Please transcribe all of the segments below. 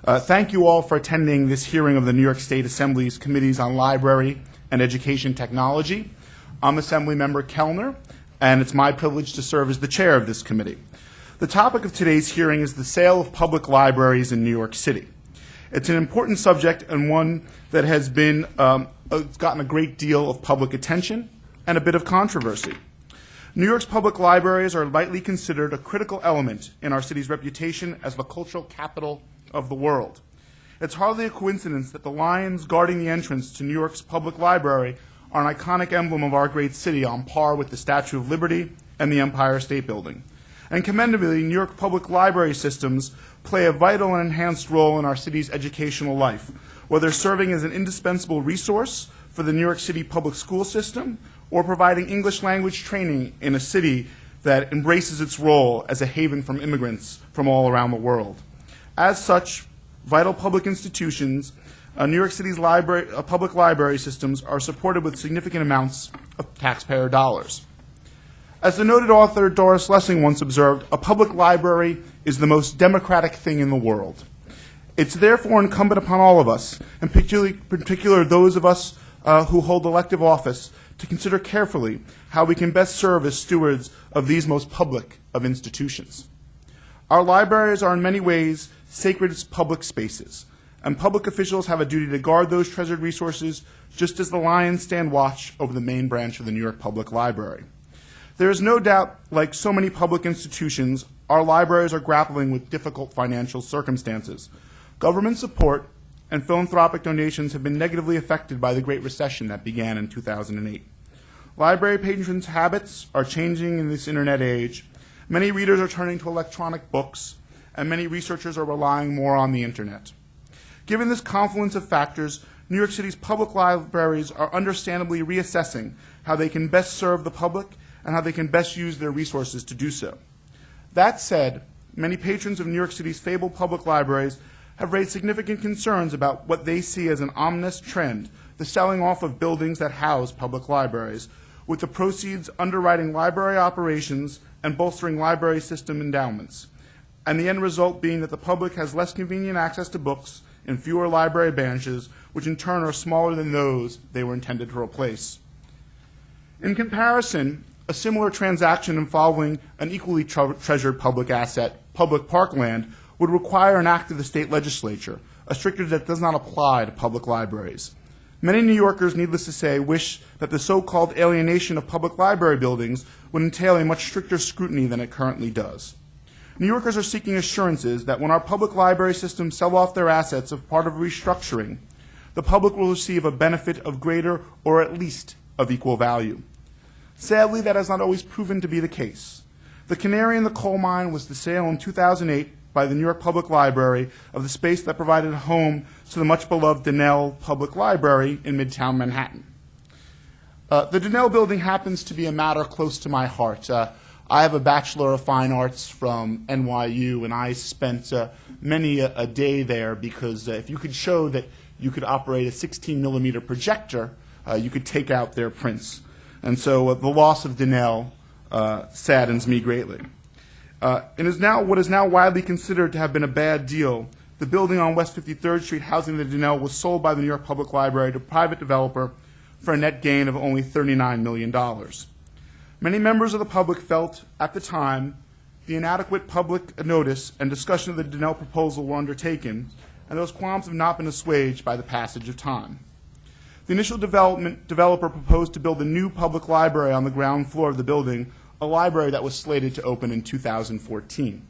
Thank you all for attending this hearing of the New York State Assembly's Committees on Library and Education Technology. I'm Assemblymember Kellner, and it's my privilege to serve as the chair of this committee. The topic of today's hearing is the sale of public libraries in New York City. It's an important subject and one that has been gotten a great deal of public attention and a bit of controversy. New York's public libraries are lightly considered a critical element in our city's reputation as the cultural capital of the world. It's hardly a coincidence that the lions guarding the entrance to New York's public library are an iconic emblem of our great city, on par with the Statue of Liberty and the Empire State Building. And commendably, New York public library systems play a vital and enhanced role in our city's educational life, whether serving as an indispensable resource for the New York City public school system or providing English language training in a city that embraces its role as a haven from immigrants from all around the world. As such, vital public institutions, New York City's public library systems are supported with significant amounts of taxpayer dollars. As the noted author Doris Lessing once observed, a public library is the most democratic thing in the world. It's therefore incumbent upon all of us, and particularly those of us who hold elective office, to consider carefully how we can best serve as stewards of these most public of institutions. Our libraries are in many ways sacred public spaces, and public officials have a duty to guard those treasured resources just as the lions stand watch over the main branch of the New York Public Library. There is no doubt, like so many public institutions, our libraries are grappling with difficult financial circumstances. Government support and philanthropic donations have been negatively affected by the Great Recession that began in 2008. Library patrons' habits are changing in this internet age. Many readers are turning to electronic books, and many researchers are relying more on the internet. Given this confluence of factors, New York City's public libraries are understandably reassessing how they can best serve the public and how they can best use their resources to do so. That said, many patrons of New York City's fabled public libraries have raised significant concerns about what they see as an ominous trend, the selling off of buildings that house public libraries, with the proceeds underwriting library operations and bolstering library system endowments, and the end result being that the public has less convenient access to books in fewer library branches, which in turn are smaller than those they were intended to replace. In comparison, a similar transaction involving an equally treasured public asset, public parkland, would require an act of the state legislature, a stricture that does not apply to public libraries. Many New Yorkers, needless to say, wish that the so-called alienation of public library buildings would entail a much stricter scrutiny than it currently does. New Yorkers are seeking assurances that when our public library systems sell off their assets as part of restructuring, the public will receive a benefit of greater or at least of equal value. Sadly, that has not always proven to be the case. The canary in the coal mine was the sale in 2008 by the New York Public Library of the space that provided a home to the much-beloved Donnell Public Library in Midtown Manhattan. The Donnell building happens to be a matter close to my heart. I have a Bachelor of Fine Arts from NYU, and I spent many a day there because if you could show that you could operate a 16-millimeter projector, you could take out their prints. And so the loss of Donnell saddens me greatly. It is now what is now widely considered to have been a bad deal. The building on West 53rd Street housing the Donnell was sold by the New York Public Library to a private developer for a net gain of only $39 million. Many members of the public felt, at the time, the inadequate public notice and discussion of the Donnell proposal were undertaken, and those qualms have not been assuaged by the passage of time. The initial developer proposed to build a new public library on the ground floor of the building, a library that was slated to open in 2014.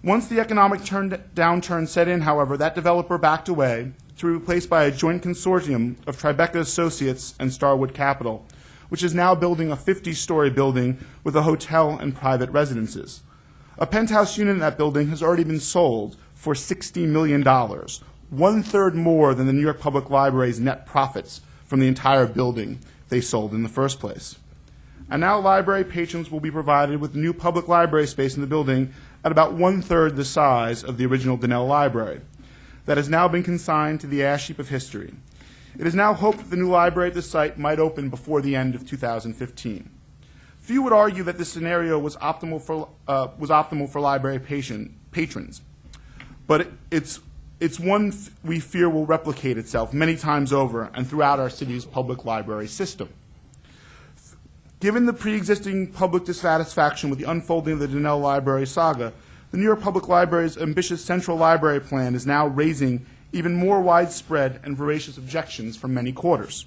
Once the economic downturn set in, however, that developer backed away to be replaced by a joint consortium of Tribeca Associates and Starwood Capital, which is now building a 50-story building with a hotel and private residences. A penthouse unit in that building has already been sold for $60 million, one-third more than the New York Public Library's net profits from the entire building they sold in the first place. And now library patrons will be provided with new public library space in the building at about one-third the size of the original Donnell Library that has now been consigned to the ash heap of history. It is now hoped that the new library at the site might open before the end of 2015. Few would argue that this scenario was optimal for library patrons, but it's it's one we fear will replicate itself many times over and throughout our city's public library system. Given the pre-existing public dissatisfaction with the unfolding of the Donnell Library saga, the New York Public Library's ambitious central library plan is now raising even more widespread and voracious objections from many quarters.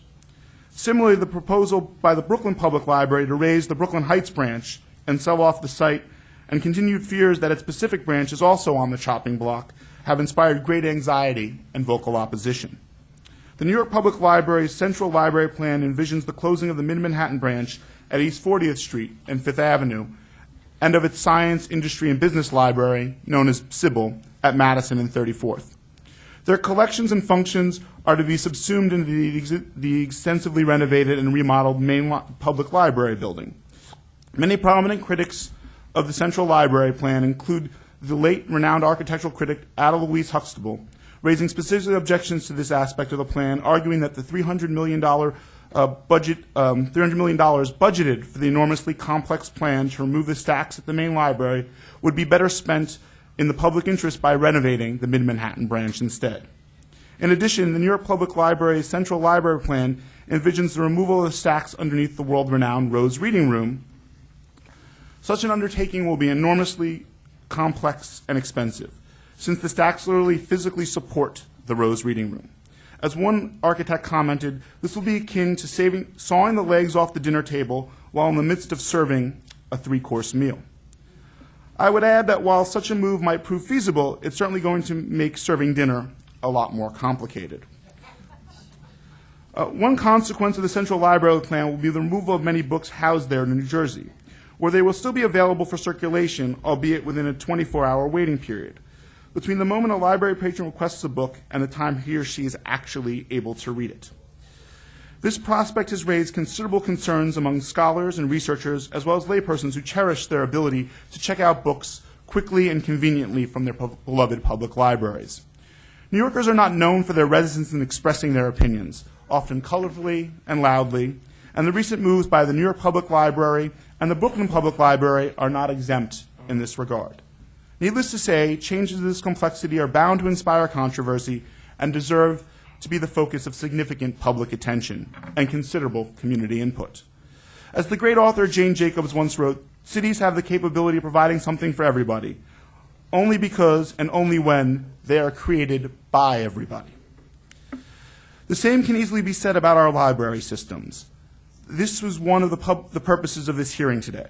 Similarly, the proposal by the Brooklyn Public Library to raise the Brooklyn Heights branch and sell off the site, and continued fears that its Pacific branch is also on the chopping block, have inspired great anxiety and vocal opposition. The New York Public Library's central library plan envisions the closing of the Mid-Manhattan branch at East 40th Street and Fifth Avenue, and of its Science, Industry, and Business Library, known as SIBL, at Madison and 34th. Their collections and functions are to be subsumed into the extensively renovated and remodeled main public library building. Many prominent critics of the central library plan include the late renowned architectural critic Ada Louise Huxtable, raising specific objections to this aspect of the plan, arguing that the $300 million budgeted for the enormously complex plan to remove the stacks at the main library would be better spent in the public interest by renovating the Mid-Manhattan branch instead. In addition, the New York Public Library's central library plan envisions the removal of the stacks underneath the world-renowned Rose Reading Room. Such an undertaking will be enormously complex and expensive, since the stacks literally physically support the Rose Reading Room. As one architect commented, this will be akin to sawing the legs off the dinner table while in the midst of serving a three-course meal. I would add that while such a move might prove feasible, it's certainly going to make serving dinner a lot more complicated. One consequence of the central library plan will be the removal of many books housed there in New Jersey, where they will still be available for circulation, albeit within a 24-hour waiting period, between the moment a library patron requests a book and the time he or she is actually able to read it. This prospect has raised considerable concerns among scholars and researchers, as well as laypersons who cherish their ability to check out books quickly and conveniently from their beloved public libraries. New Yorkers are not known for their reticence in expressing their opinions, often colorfully and loudly, and the recent moves by the New York Public Library and the Brooklyn Public Library are not exempt in this regard. Needless to say, changes of this complexity are bound to inspire controversy and deserve to be the focus of significant public attention and considerable community input. As the great author Jane Jacobs once wrote, cities have the capability of providing something for everybody, only because and only when they are created by everybody. The same can easily be said about our library systems. This was one of the purposes of this hearing today.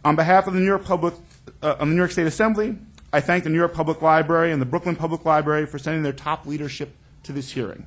On behalf of the New York State Assembly, I thank the New York Public Library and the Brooklyn Public Library for sending their top leadership to this hearing.